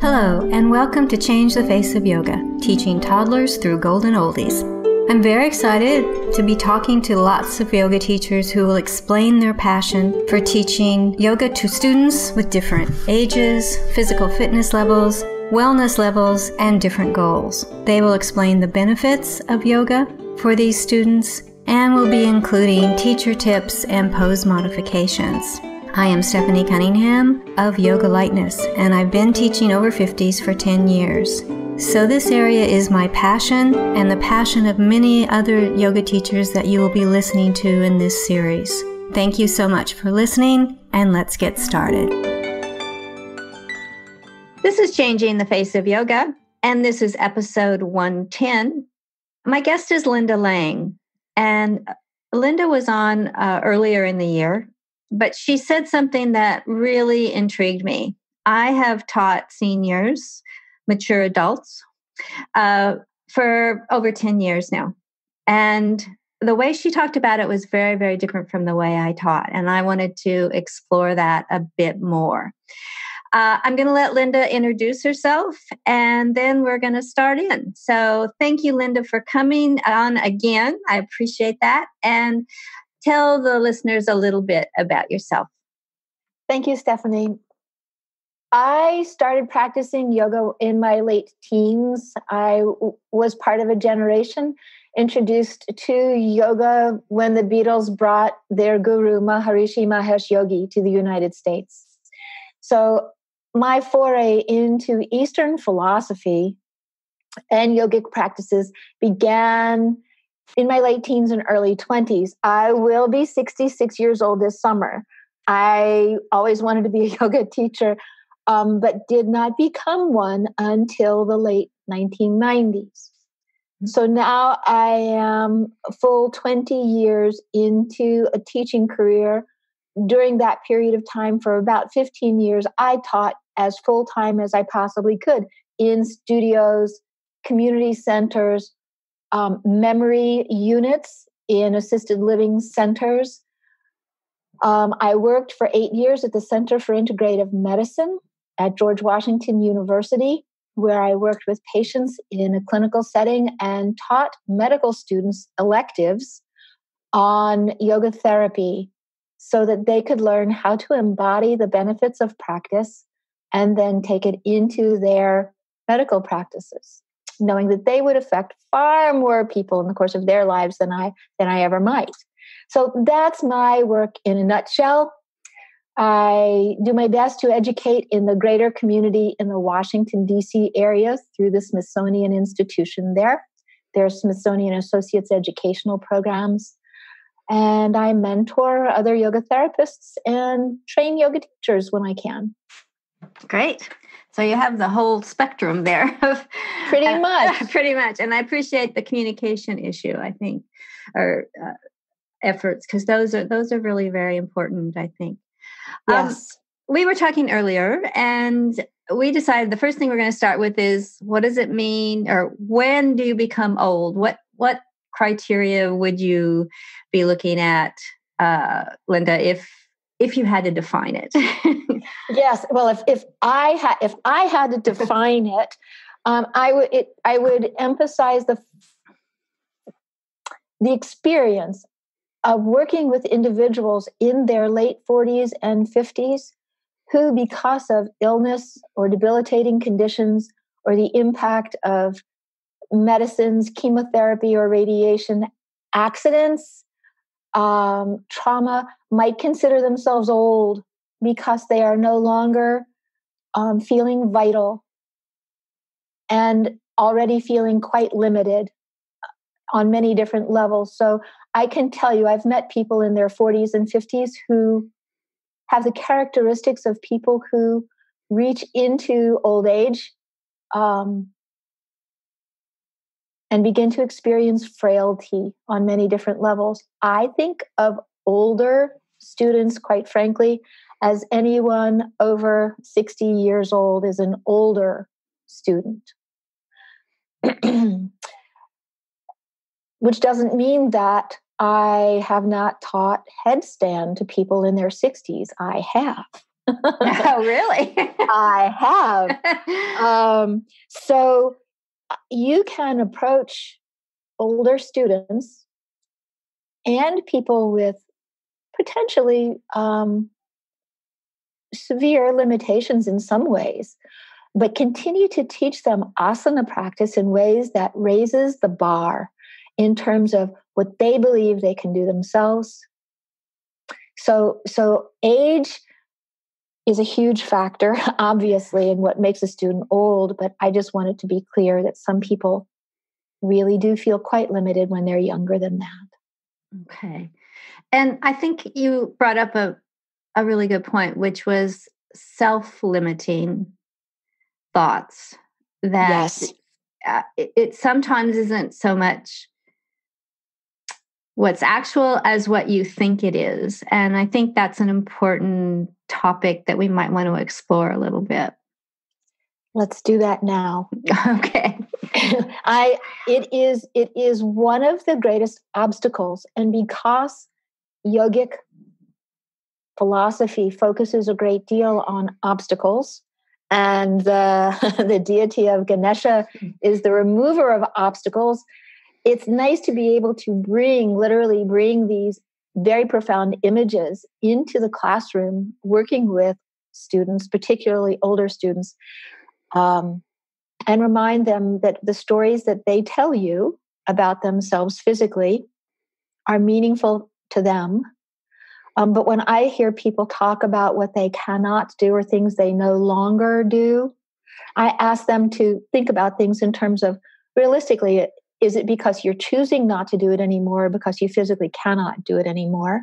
Hello, and welcome to Change the Face of Yoga, teaching toddlers through golden oldies. I'm very excited to be talking to lots of yoga teachers who will explain their passion for teaching yoga to students with different ages, physical fitness levels, wellness levels, and different goals. They will explain the benefits of yoga for these students and will be including teacher tips and pose modifications. I am Stephanie Cunningham of Yoga Lightness, and I've been teaching over 50s for 10 years. So this area is my passion and the passion of many other yoga teachers that you will be listening to in this series. Thank you so much for listening, and let's get started. This is Changing the Face of Yoga, and this is episode 110. My guest is Linda Lang, and Linda was on earlier in the year, but she said something that really intrigued me. I have taught seniors, mature adults, for over 10 years now. And the way she talked about it was very, very different from the way I taught. And I wanted to explore that a bit more. I'm going to let Linda introduce herself, and then we're going to start in. So thank you, Linda, for coming on again. I appreciate that. And tell the listeners a little bit about yourself. Thank you, Stephanie. I started practicing yoga in my late teens. I was part of a generation introduced to yoga when the Beatles brought their guru, Maharishi Mahesh Yogi, to the United States. So my foray into Eastern philosophy and yogic practices began in my late teens and early 20s. I will be 66 years old this summer. I always wanted to be a yoga teacher, but did not become one until the late 1990s. So now I am a full 20 years into a teaching career. During that period of time, for about 15 years, I taught as full-time as I possibly could in studios, community centers, memory units in assisted living centers. I worked for 8 years at the Center for Integrative Medicine at George Washington University, where I worked with patients in a clinical setting and taught medical students electives on yoga therapy so that they could learn how to embody the benefits of practice and then take it into their medical practices, knowing that they would affect far more people in the course of their lives than I ever might. So that's my work in a nutshell. I do my best to educate in the greater community in the Washington, D.C. area through the Smithsonian institution there. There are Smithsonian Associates educational programs. And I mentor other yoga therapists and train yoga teachers when I can. Great. So you have the whole spectrum there. Pretty much. Pretty much. And I appreciate the communication issue, I think, or efforts, because those are really very important, I think. Yes. We were talking earlier, and we decided the first thing we're going to start with is, what does it mean, or when do you become old? What criteria would you be looking at, Linda, if you had to define it? Yes. Well, if I had to define it, I would emphasize the experience of working with individuals in their late 40s and 50s who, because of illness or debilitating conditions or the impact of medicines, chemotherapy or radiation, accidents, trauma, might consider themselves old because they are no longer feeling vital and already feeling quite limited on many different levels. So I can tell you, I've met people in their 40s and 50s who have the characteristics of people who reach into old age and begin to experience frailty on many different levels. I think of older students, quite frankly, as anyone over 60 years old is an older student. Which doesn't mean that I have not taught headstand to people in their 60s. I have. Oh, really? I have. So you can approach older students and people with potentially severe limitations in some ways, but continue to teach them asana practice in ways that raises the bar in terms of what they believe they can do themselves. So age is a huge factor, obviously, in what makes a student old, but I just wanted to be clear that some people really do feel quite limited when they're younger than that. Okay. And I think you brought up a really good point, which was self-limiting thoughts that Yes. it sometimes isn't so much what's actual as what you think it is. And I think that's an important topic that we might want to explore a little bit. Let's do that now. Okay. It is one of the greatest obstacles. And because yogic philosophy focuses a great deal on obstacles, and the deity of Ganesha is the remover of obstacles, it's nice to be able to literally bring these very profound images into the classroom, working with students, particularly older students, and remind them that the stories that they tell you about themselves physically are meaningful to them. But when I hear people talk about what they cannot do or things they no longer do, I ask them to think about things in terms of, realistically, is it because you're choosing not to do it anymore, or because you physically cannot do it anymore?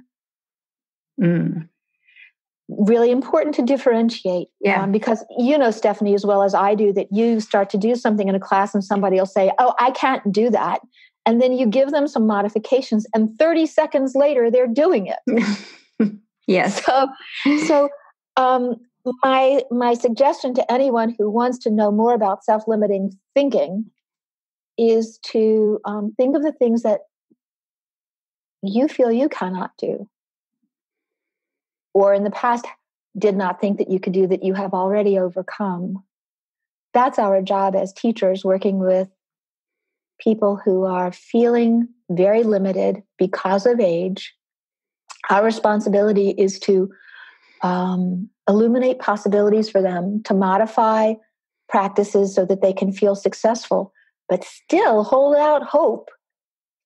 Really important to differentiate. Yeah. Because you know, Stephanie, as well as I do, that you start to do something in a class and somebody will say, oh, I can't do that. And then you give them some modifications and 30 seconds later, they're doing it. Yes. So my suggestion to anyone who wants to know more about self-limiting thinking is to think of the things that you feel you cannot do, or in the past did not think that you could do, that you have already overcome. That's our job as teachers, working with people who are feeling very limited because of age. Our responsibility is to illuminate possibilities for them, to modify practices so that they can feel successful, but still hold out hope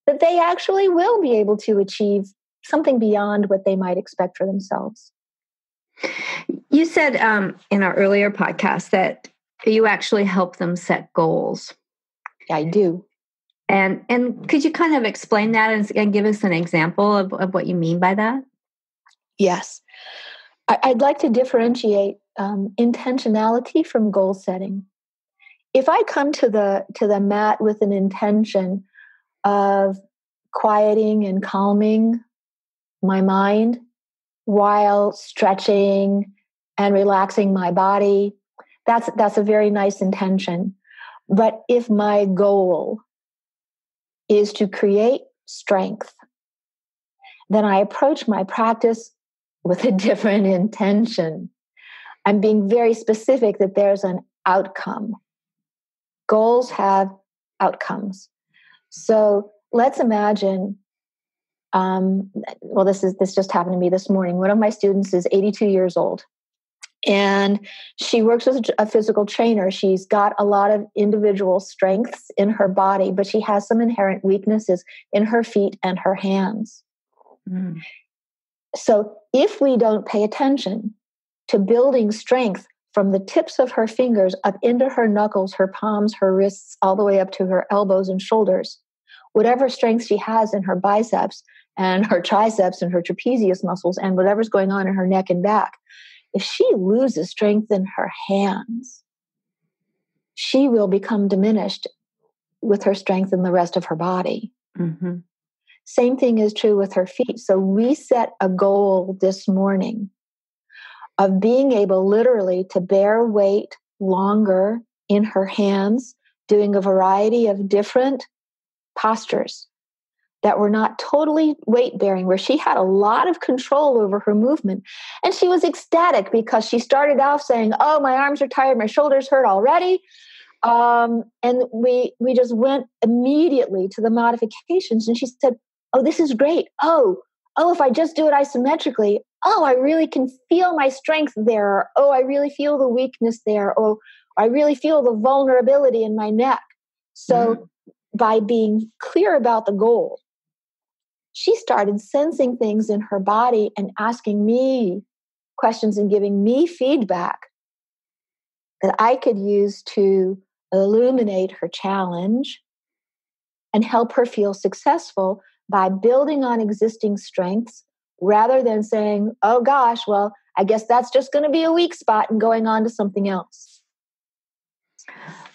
that they actually will be able to achieve something beyond what they might expect for themselves. You said in our earlier podcast that you actually help them set goals. I do. And could you kind of explain that and give us an example of what you mean by that? Yes. I'd like to differentiate intentionality from goal setting. If I come to the mat with an intention of quieting and calming my mind while stretching and relaxing my body, that's a very nice intention. But if my goal is to create strength, then I approach my practice with a different intention. I'm being very specific that there's an outcome. Goals have outcomes. So let's imagine, this just happened to me this morning. One of my students is 82 years old, and she works with a physical trainer. She's got a lot of individual strengths in her body, but she has some inherent weaknesses in her feet and her hands. So if we don't pay attention to building strength from the tips of her fingers up into her knuckles, her palms, her wrists, all the way up to her elbows and shoulders, whatever strength she has in her biceps and her triceps and her trapezius muscles and whatever's going on in her neck and back, if she loses strength in her hands, she will become diminished with her strength in the rest of her body. Mm-hmm. Same thing is true with her feet. So we set a goal this morning of being able literally to bear weight longer in her hands, doing a variety of different postures. that were not totally weight bearing, where she had a lot of control over her movement. And she was ecstatic because she started off saying, "Oh, my arms are tired, my shoulders hurt already." And we just went immediately to the modifications. And she said, "Oh, this is great. Oh, if I just do it isometrically, oh, I really can feel my strength there. Oh, I really feel the weakness there. Oh, I really feel the vulnerability in my neck." So by being clear about the goal, she started sensing things in her body and asking me questions and giving me feedback that I could use to illuminate her challenge and help her feel successful by building on existing strengths rather than saying, "Oh gosh, well, I guess that's just going to be a weak spot," and going on to something else.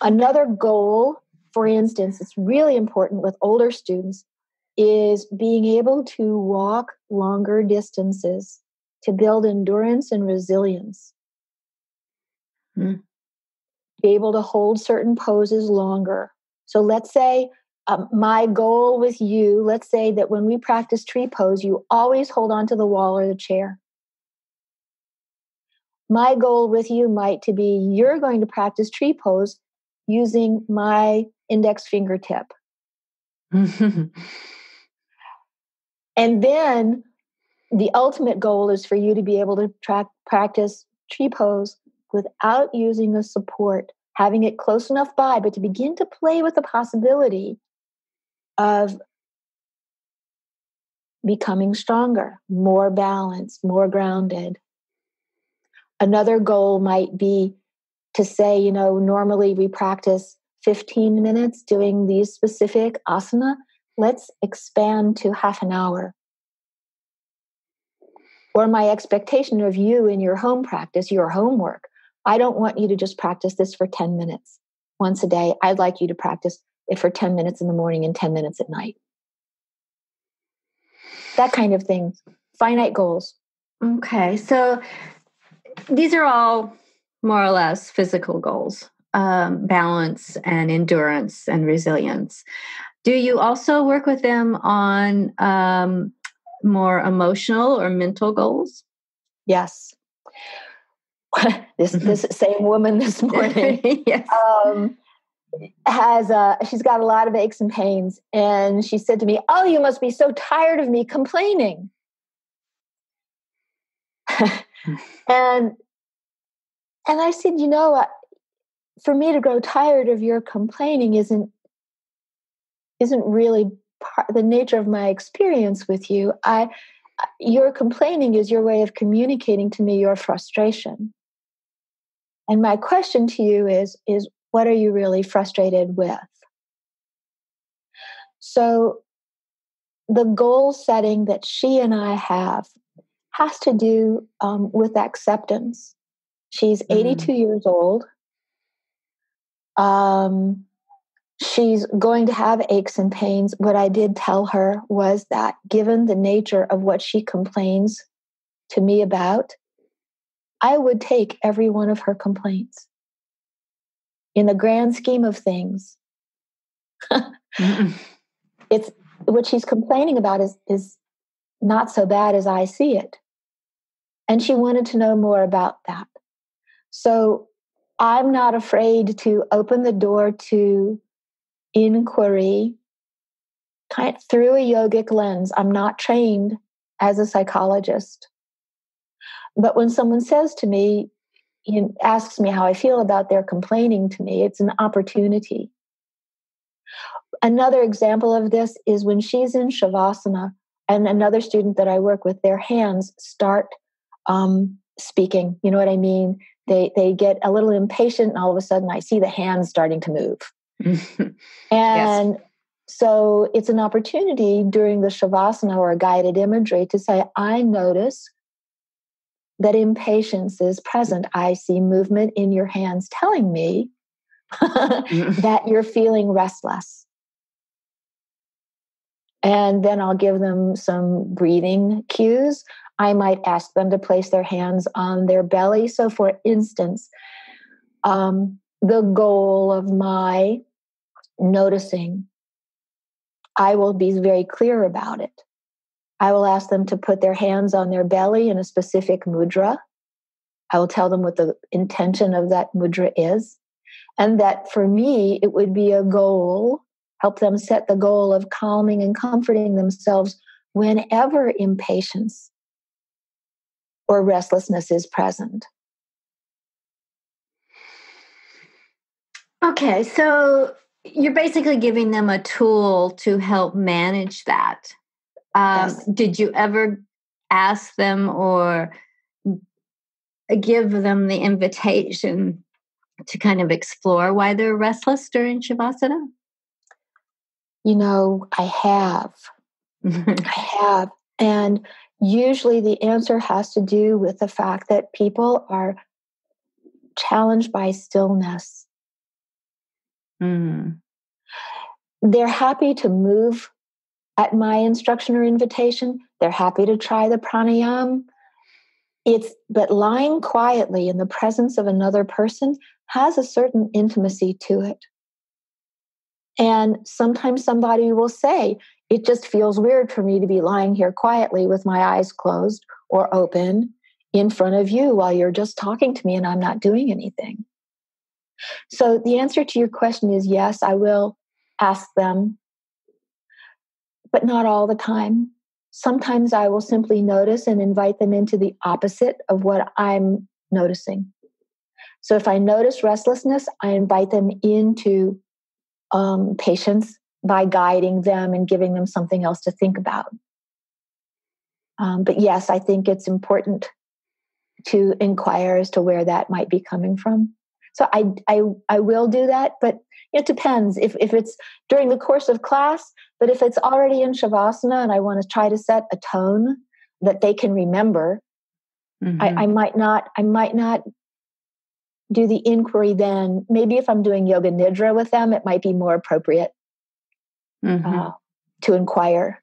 Another goal, for instance, it's really important with older students, is being able to walk longer distances to build endurance and resilience. Be able to hold certain poses longer. So let's say my goal with you, let's say that when we practice tree pose, you always hold on to the wall or the chair. My goal with you might to be you're going to practice tree pose using my index fingertip. And then the ultimate goal is for you to be able to practice tree pose without using a support, having it close enough by, but to begin to play with the possibility of becoming stronger, more balanced, more grounded. Another goal might be to say, normally we practice 15 minutes doing these specific asana. Let's expand to half an hour. Or my expectation of you in your home practice, your homework. I don't want you to just practice this for 10 minutes once a day. I'd like you to practice it for 10 minutes in the morning and 10 minutes at night. That kind of thing. Finite goals. Okay. So these are all more or less physical goals, balance and endurance and resilience. Do you also work with them on more emotional or mental goals? Yes. This same woman this morning yes. She's got a lot of aches and pains. And she said to me, "Oh, you must be so tired of me complaining." and I said, for me to grow tired of your complaining isn't really the nature of my experience with you. Your complaining is your way of communicating to me your frustration. And my question to you is what are you really frustrated with? So the goal setting that she and I have has to do with acceptance. She's 82 years old. She's going to have aches and pains. What I did tell her was that given the nature of what she complains to me about, I would take every one of her complaints. In the grand scheme of things, it's what she's complaining about is not so bad as I see it. And she wanted to know more about that. So I'm not afraid to open the door to inquiry kind of through a yogic lens. I'm not trained as a psychologist. But when someone says to me, asks me how I feel about their complaining to me, it's an opportunity. Another example of this is when she's in Shavasana and another student that I work with, their hands start speaking. You know what I mean? They get a little impatient and all of a sudden I see the hands starting to move. And so it's an opportunity during the Shavasana or a guided imagery to say, I notice that impatience is present. I see movement in your hands telling me that you're feeling restless. And then I'll give them some breathing cues. I might ask them to place their hands on their belly. So for instance, the goal of my noticing I will be very clear about it. I will ask them to put their hands on their belly in a specific mudra. I will tell them what the intention of that mudra is. And that for me, it would be a goal, help them set the goal of calming and comforting themselves whenever impatience or restlessness is present. Okay, so you're basically giving them a tool to help manage that. Yes. Did you ever ask them or give them the invitation to kind of explore why they're restless during Shavasana? I have. I have. And usually the answer has to do with the fact that people are challenged by stillness. Mm. They're happy to move at my instruction or invitation. They're happy to try the pranayama. But lying quietly in the presence of another person has a certain intimacy to it. And sometimes somebody will say, it just feels weird for me to be lying here quietly with my eyes closed or open in front of you while you're just talking to me and I'm not doing anything. So the answer to your question is yes, I will ask them, but not all the time. Sometimes I will simply notice and invite them into the opposite of what I'm noticing. So if I notice restlessness, I invite them into patience by guiding them and giving them something else to think about. But yes, I think it's important to inquire as to where that might be coming from. So I will do that, but it depends. If it's during the course of class, but if it's already in Shavasana and I want to try to set a tone that they can remember, Mm-hmm. I might not do the inquiry then. Maybe if I'm doing yoga nidra with them, it might be more appropriate to inquire.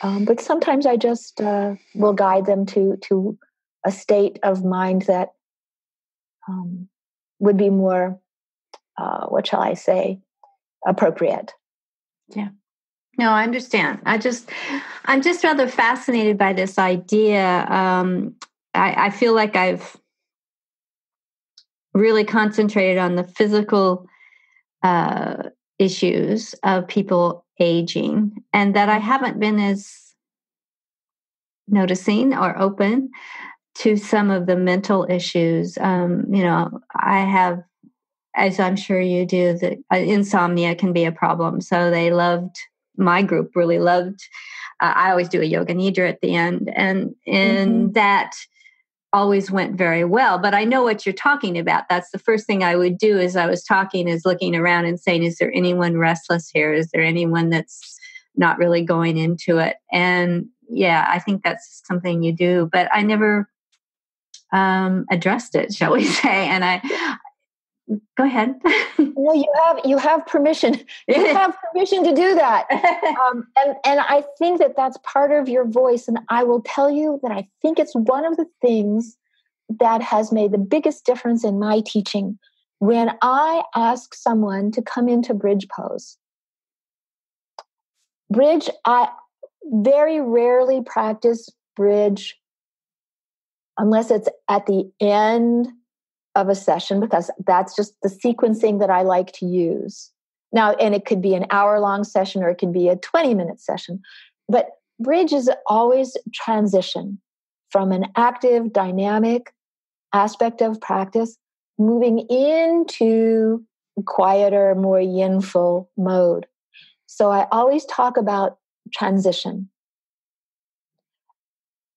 But sometimes I just will guide them to a state of mind that would be more, what shall I say, appropriate. Yeah. No, I understand. I'm just rather fascinated by this idea. I feel like I've really concentrated on the physical issues of people aging, and that I haven't been as noticing or open to some of the mental issues. I have, as I'm sure you do, that insomnia can be a problem. So my group really loved, I always do a yoga nidra at the end. And that always went very well. But I know what you're talking about. That's the first thing I would do as I was talking, is looking around and saying, is there anyone restless here? Is there anyone that's not really going into it? And yeah, I think that's something you do. But I never addressed it, shall we say. And go ahead. Well, you have permission. You have permission to do that. And I think that that's part of your voice. And I will tell you that I think it's one of the things that has made the biggest difference in my teaching. When I ask someone to come into bridge pose, I very rarely practice bridge unless it's at the end of a session, because that's just the sequencing that I like to use. Now, and it could be an hour-long session or it can be a 20-minute session. But bridge is always transition from an active, dynamic aspect of practice, moving into quieter, more yinful mode. So I always talk about transition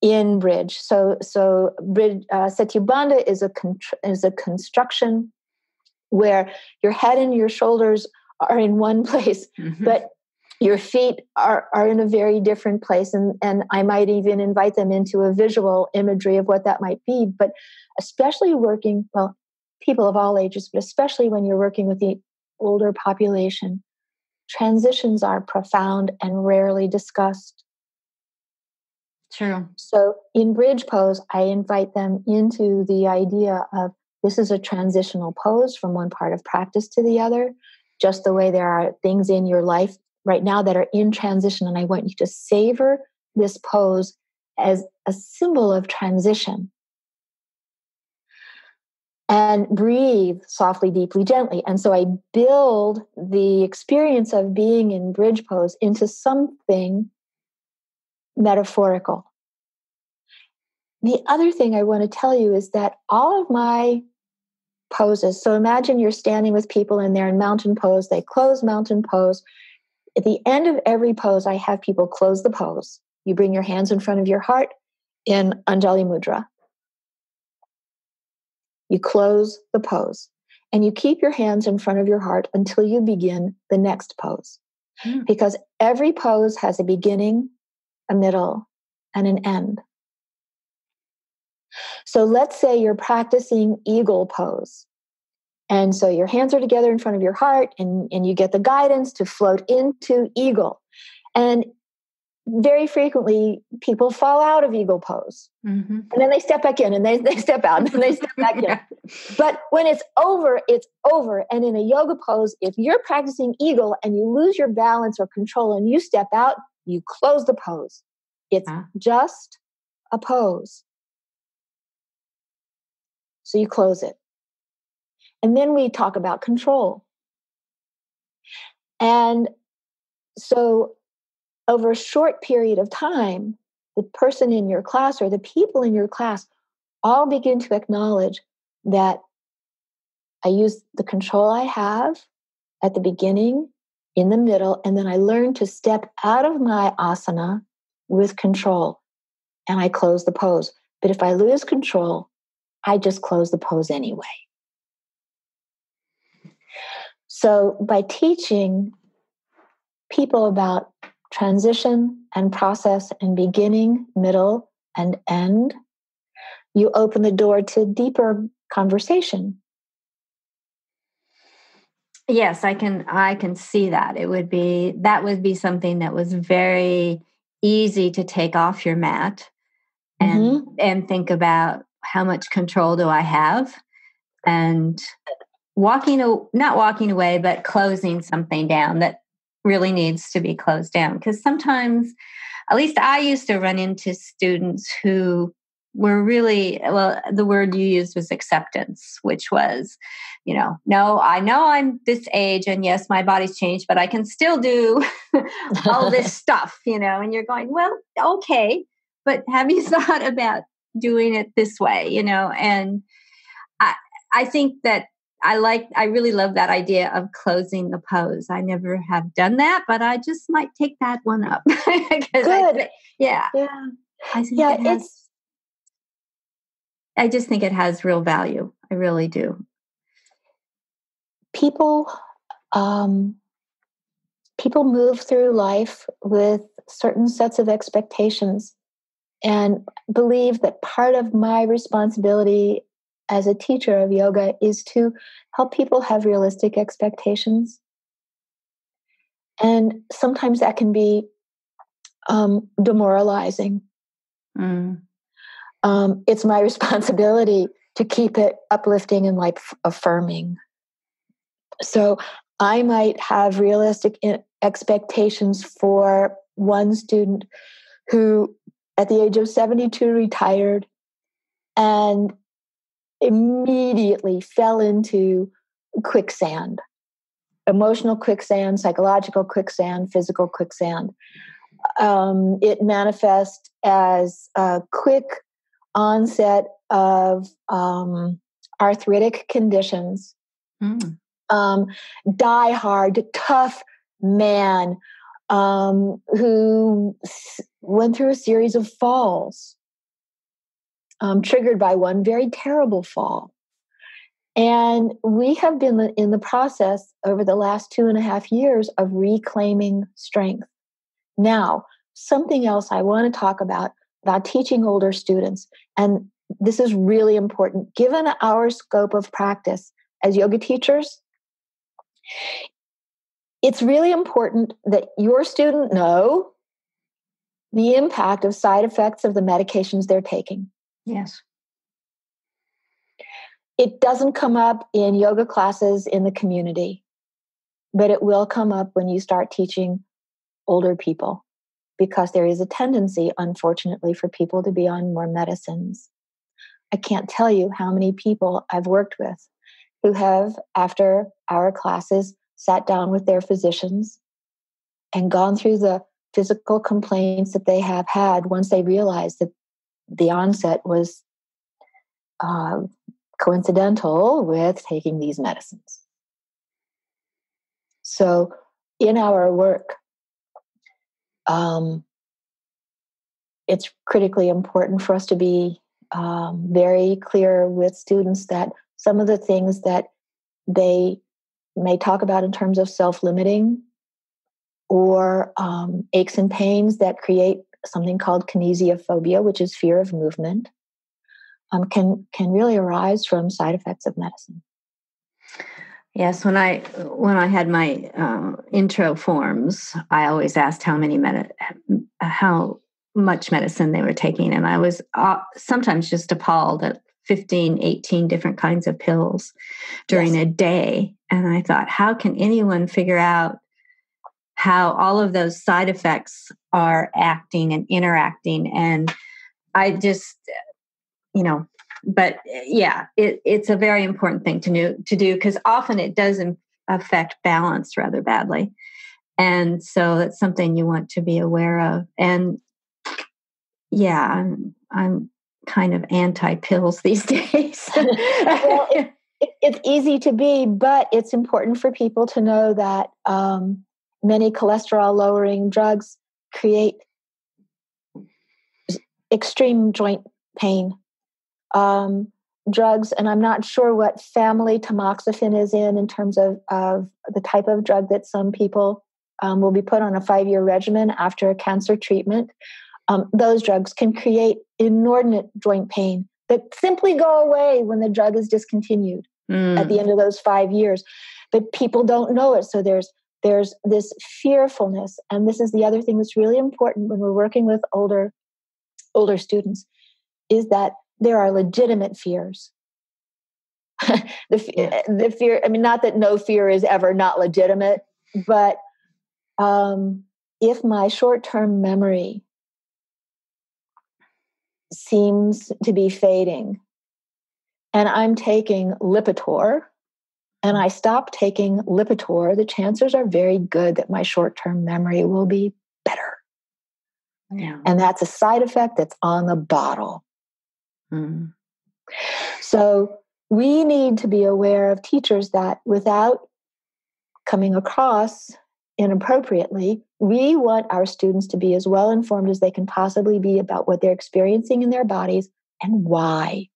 in bridge. So bridge Setyabandha is a construction where your head and your shoulders are in one place, but your feet are in a very different place. And I might even invite them into a visual imagery of what that might be. But especially people of all ages, but especially when you're working with the older population, transitions are profound and rarely discussed. True. So in bridge pose, I invite them into the idea of this is a transitional pose from one part of practice to the other, just the way there are things in your life right now that are in transition. And I want you to savor this pose as a symbol of transition. And breathe softly, deeply, gently. And so I build the experience of being in bridge pose into something metaphorical. The other thing I want to tell you is that all of my poses, so imagine you're standing with people and they're in mountain pose, they close mountain pose. At the end of every pose, I have people close the pose. You bring your hands in front of your heart in Anjali Mudra. You close the pose and you keep your hands in front of your heart until you begin the next pose. Because every pose has a beginning, a middle, and an end. So let's say you're practicing eagle pose. And so your hands are together in front of your heart and you get the guidance to float into eagle. And very frequently people fall out of eagle pose. Mm-hmm. And then they step back in and they step out and then they step back in. But when it's over, it's over. And in a yoga pose, if you're practicing eagle and you lose your balance or control and you step out, you close the pose. It's just a pose. So you close it. And then we talk about control. And so over a short period of time, the person in your class or the people in your class all begin to acknowledge that I use the control I have at the beginning, in the middle, and then I learn to step out of my asana with control and I close the pose. But if I lose control, I just close the pose anyway. So by teaching people about transition and process and beginning, middle, and end, you open the door to deeper conversation. Yes, I can see that. That would be something that was very easy to take off your mat and think about how much control do I have, and not walking away, but closing something down that really needs to be closed down. Because sometimes, at least I used to run into students who were really, well, the word you used was acceptance, which was, no, I know I'm this age and yes, my body's changed, but I can still do all this stuff, and you're going, well, okay, but have you thought about doing it this way, and I think that I really love that idea of closing the pose. I never have done that, but I just might take that one up. Good. Yeah. I think I just think it has real value. I really do. People move through life with certain sets of expectations and believe that part of my responsibility as a teacher of yoga is to help people have realistic expectations. And sometimes that can be demoralizing. It's my responsibility to keep it uplifting and affirming. So I might have realistic expectations for one student who at the age of 72 retired and immediately fell into quicksand, emotional quicksand, psychological quicksand, physical quicksand. It manifests as a quick onset of arthritic conditions, die-hard, tough man who went through a series of falls, triggered by one very terrible fall. And we have been in the process over the last 2.5 years of reclaiming strength. Now, something else I want to talk about teaching older students, and this is really important, given our scope of practice as yoga teachers, it's really important that your student know the impact of side effects of the medications they're taking. Yes. It doesn't come up in yoga classes in the community, but it will come up when you start teaching older people, because there is a tendency, unfortunately, for people to be on more medicines. I can't tell you how many people I've worked with who have, after our classes, sat down with their physicians and gone through the physical complaints that they have had once they realized that the onset was coincidental with taking these medicines. So in our work, it's critically important for us to be very clear with students that some of the things that they may talk about in terms of self-limiting or aches and pains that create something called kinesiophobia, which is fear of movement, can really arise from side effects of medicine. Yes, when I had my intro forms, I always asked how much medicine they were taking, and I was sometimes just appalled at 15, 18 different kinds of pills during a day. And I thought, how can anyone figure out how all of those side effects are acting and interacting? And I just, but yeah, it's a very important thing to do, because often it does affect balance rather badly. And so that's something you want to be aware of. And yeah, I'm kind of anti-pills these days. Well, it's easy to be, but it's important for people to know that many cholesterol-lowering drugs create extreme joint pain. Drugs, and I'm not sure what family tamoxifen is in terms of the type of drug that some people will be put on a 5-year regimen after a cancer treatment. Those drugs can create inordinate joint pain that simply go away when the drug is discontinued at the end of those 5 years. But people don't know it. So there's this fearfulness. And this is the other thing that's really important when we're working with older students, is that there are legitimate fears. The fear, I mean, not that no fear is ever not legitimate, but if my short-term memory seems to be fading and I'm taking Lipitor and I stop taking Lipitor, the chances are very good that my short-term memory will be better. Yeah. And that's a side effect that's on the bottle. Mm. So we need to be aware of teachers that, without coming across inappropriately, we want our students to be as well informed as they can possibly be about what they're experiencing in their bodies and why,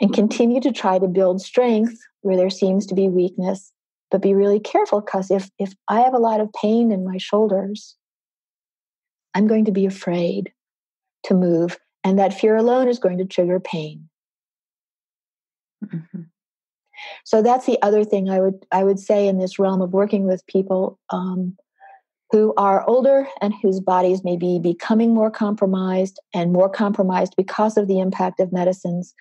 and continue to try to build strength where there seems to be weakness, but be really careful, because if I have a lot of pain in my shoulders, I'm going to be afraid to move, and that fear alone is going to trigger pain. Mm-hmm. So that's the other thing I would say in this realm of working with people who are older and whose bodies may be becoming more compromised because of the impact of medicines.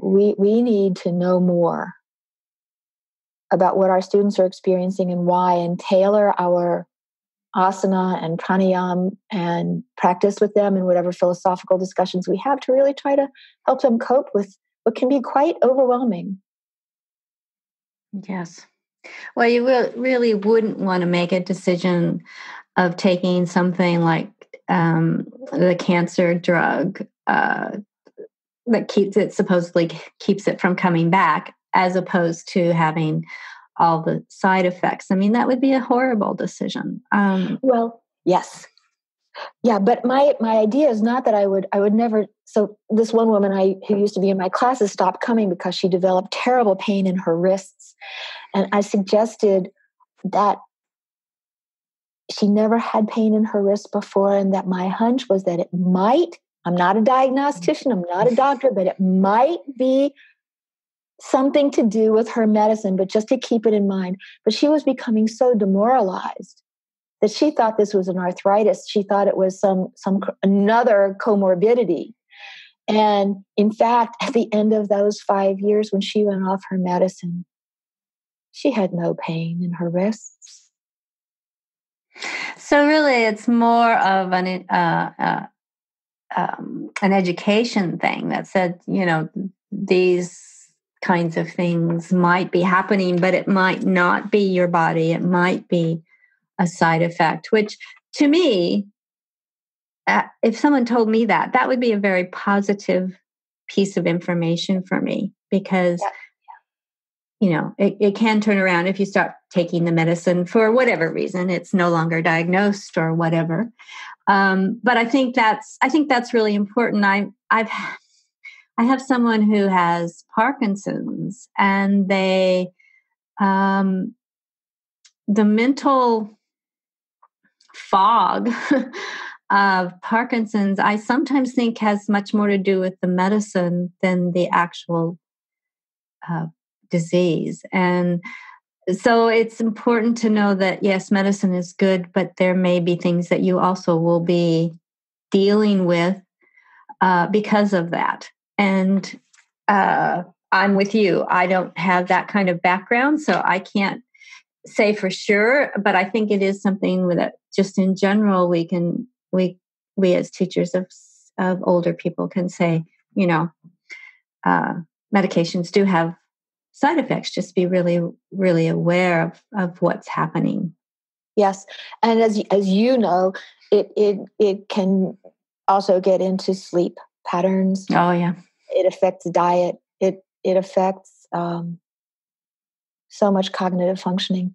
We need to know more about what our students are experiencing and why, and tailor our asana and pranayama and practice with them and whatever philosophical discussions we have to really try to help them cope with what can be quite overwhelming. Yes. Well, you really wouldn't want to make a decision of taking something like the cancer drug that supposedly keeps it from coming back, as opposed to having all the side effects. I mean, that would be a horrible decision. Well, yes. Yeah, but my idea is not that I would never. So this one woman who used to be in my classes stopped coming because she developed terrible pain in her wrists. And I suggested that she never had pain in her wrists before, and that my hunch was that it might, I'm not a diagnostician, I'm not a doctor, but it might be something to do with her medicine, but just to keep it in mind. But she was becoming so demoralized that she thought this was an arthritis. She thought it was another comorbidity. And in fact, at the end of those 5 years, when she went off her medicine, she had no pain in her wrists. So really, it's more of an education thing that said, these kinds of things might be happening, but it might not be your body. It might be a side effect, which to me, if someone told me that, that would be a very positive piece of information for me, because it can turn around if you start taking the medicine for whatever reason. It's no longer diagnosed or whatever. But I think that's really important. I have someone who has Parkinson's, and the mental fog of Parkinson's, I sometimes think, has much more to do with the medicine than the actual disease. And so it's important to know that, yes, medicine is good, but there may be things that you also will be dealing with because of that. And I'm with you. I don't have that kind of background, so I can't say for sure, but I think it is something that just in general we as teachers of older people can say, medications do have side effects. Just be really, really aware of what's happening. Yes. And as you know, it can also get into sleep patterns. Oh yeah. It affects diet. It affects so much cognitive functioning.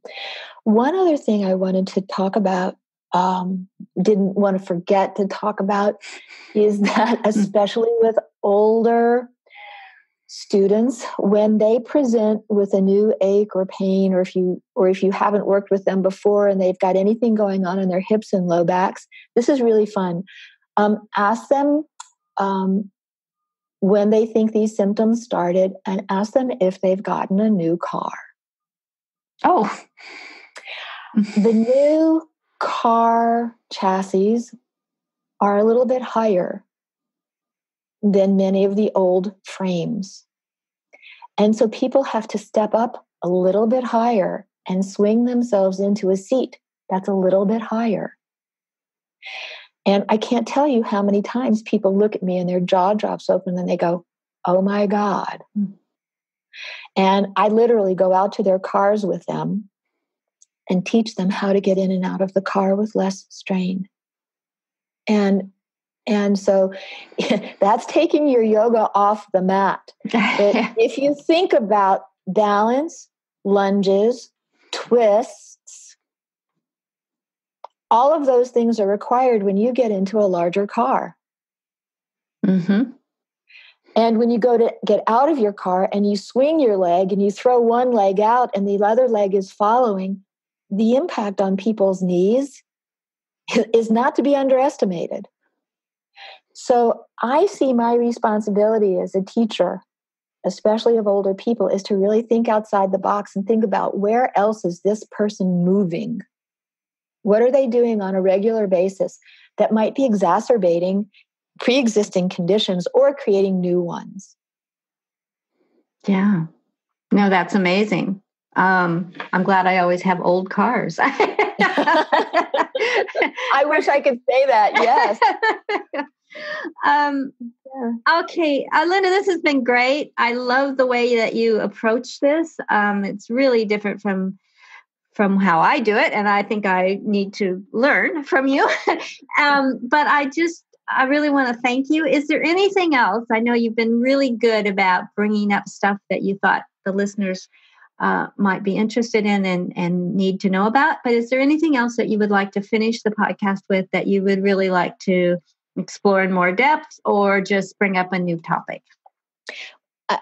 One other thing I wanted to talk about, didn't want to forget to talk about, is that especially with older students, when they present with a new ache or pain, or if you haven't worked with them before and they've got anything going on in their hips and low backs, this is really fun. Ask them when they think these symptoms started, and ask them if they've gotten a new car. Oh. The new car chassis are a little bit higher than many of the old frames. And so people have to step up a little bit higher and swing themselves into a seat that's a little bit higher. And I can't tell you how many times people look at me and their jaw drops open and they go, "Oh my God." And I literally go out to their cars with them and teach them how to get in and out of the car with less strain. And so that's taking your yoga off the mat. But if you think about balance, lunges, twists, all of those things are required when you get into a larger car. Mm-hmm. And when you go to get out of your car and you swing your leg and you throw one leg out and the other leg is following, the impact on people's knees is not to be underestimated. So I see my responsibility as a teacher, especially of older people, is to really think outside the box and think about, where else is this person moving? What are they doing on a regular basis that might be exacerbating pre-existing conditions or creating new ones? Yeah. No, that's amazing. I'm glad I always have old cars. I wish I could say that. Yes. Okay, Linda, this has been great. I love the way that you approach this. It's really different from how I do it, and I think I need to learn from you. But I really want to thank you. Is there anything else? I know you've been really good about bringing up stuff that you thought the listeners might be interested in and need to know about. But is there anything else that you would like to finish the podcast with that you would really like to explore in more depth, or just bring up a new topic?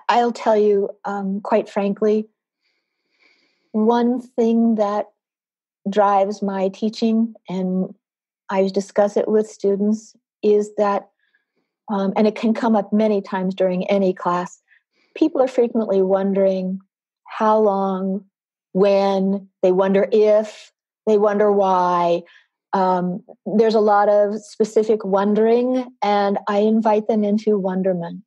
I'll tell you, quite frankly, one thing that drives my teaching, and I discuss it with students, is that, and it can come up many times during any class, people are frequently wondering how long, when, they wonder if, they wonder why. There's a lot of specific wondering, and I invite them into wonderment.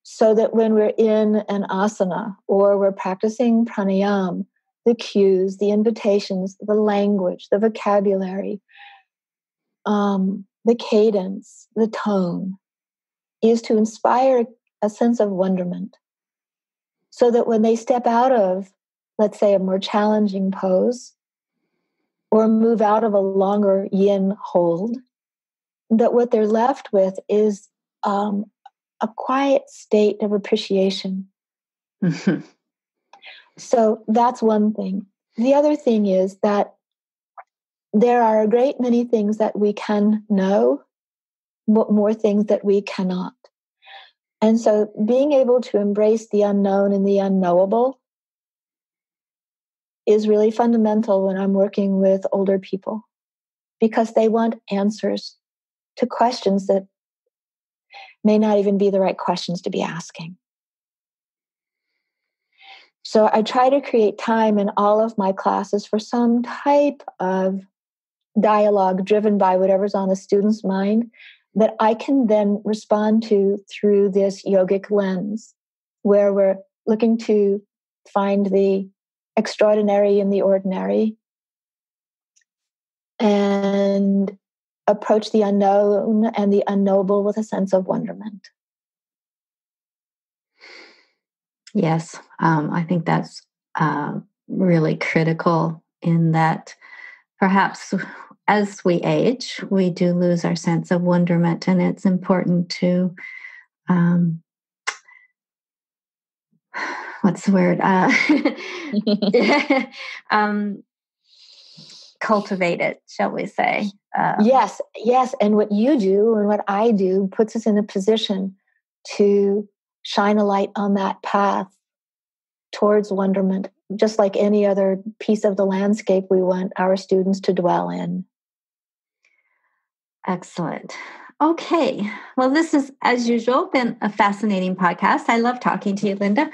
So that when we're in an asana or we're practicing pranayama, the cues, the invitations, the language, the vocabulary, the cadence, the tone, is to inspire a sense of wonderment so that when they step out of, let's say, a more challenging pose or move out of a longer yin hold, that what they're left with is a quiet state of appreciation. Mm-hmm. So that's one thing. The other thing is that there are a great many things that we can know, but more things that we cannot. And so being able to embrace the unknown and the unknowable is really fundamental when I'm working with older people, because they want answers to questions that may not even be the right questions to be asking. So I try to create time in all of my classes for some type of dialogue driven by whatever's on the student's mind that I can then respond to through this yogic lens, where we're looking to find the extraordinary in the ordinary and approach the unknown and the unknowable with a sense of wonderment. Yes, I think that's really critical in that perhaps as we age, we do lose our sense of wonderment, and it's important to, what's the word? Cultivate it, shall we say. Yes. And what you do and what I do puts us in a position to shine a light on that path towards wonderment, just like any other piece of the landscape we want our students to dwell in. Excellent. Okay. Well, this has, as usual, been a fascinating podcast. I love talking to you, Linda.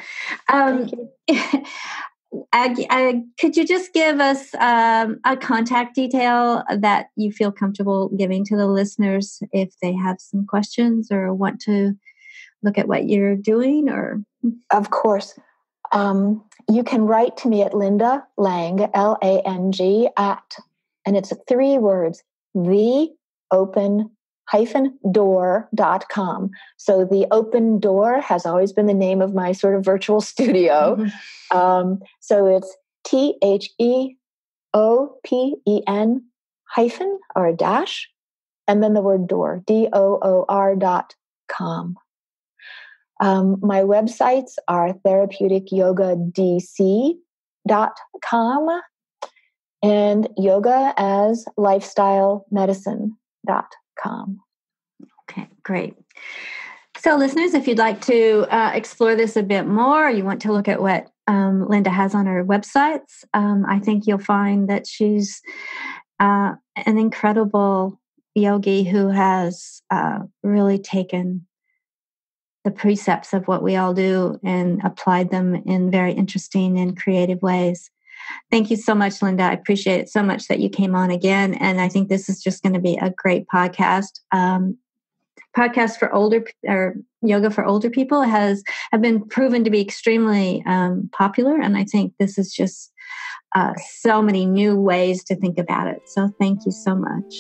Thank you. Could you just give us a contact detail that you feel comfortable giving to the listeners if they have some questions or want to look at what you're doing? Or of course. You can write to me at Linda Lang, Lang, at, and it's 3 words, theopen-door.com. So the Open Door has always been the name of my sort of virtual studio. Mm-hmm. So it's THEOPEN hyphen or a dash, and then the word door, DOOR.com. My websites are therapeuticyogadc.com and yogaasLifestyleMedicine.com. Okay, great. So listeners, if you'd like to explore this a bit more, you want to look at what Linda has on her websites, I think you'll find that she's an incredible yogi who has really taken the precepts of what we all do and applied them in very interesting and creative ways. Thank you so much, Linda. I appreciate it so much that you came on again. And I think this is just going to be a great podcast. Podcast for older, or yoga for older people have been proven to be extremely popular. And I think this is just so many new ways to think about it. So thank you so much.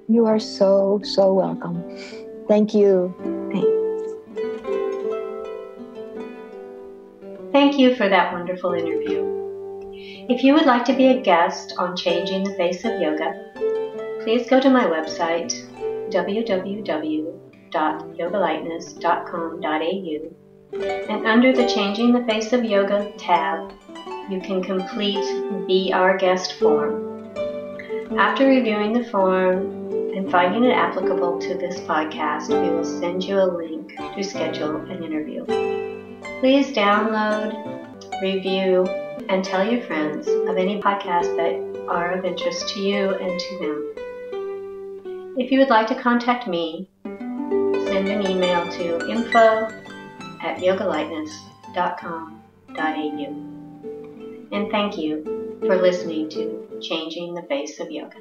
You are so, so welcome. Thank you. Thanks. Thank you for that wonderful interview. If you would like to be a guest on Changing the Face of Yoga, please go to my website, www.yogalightness.com.au, and under the Changing the Face of Yoga tab, you can complete Be Our Guest form. After reviewing the form and finding it applicable to this podcast, we will send you a link to schedule an interview. Please download, review, and tell your friends of any podcasts that are of interest to you and to them. If you would like to contact me, send an email to info@yogalightness.com.au. And thank you for listening to Changing the Face of Yoga.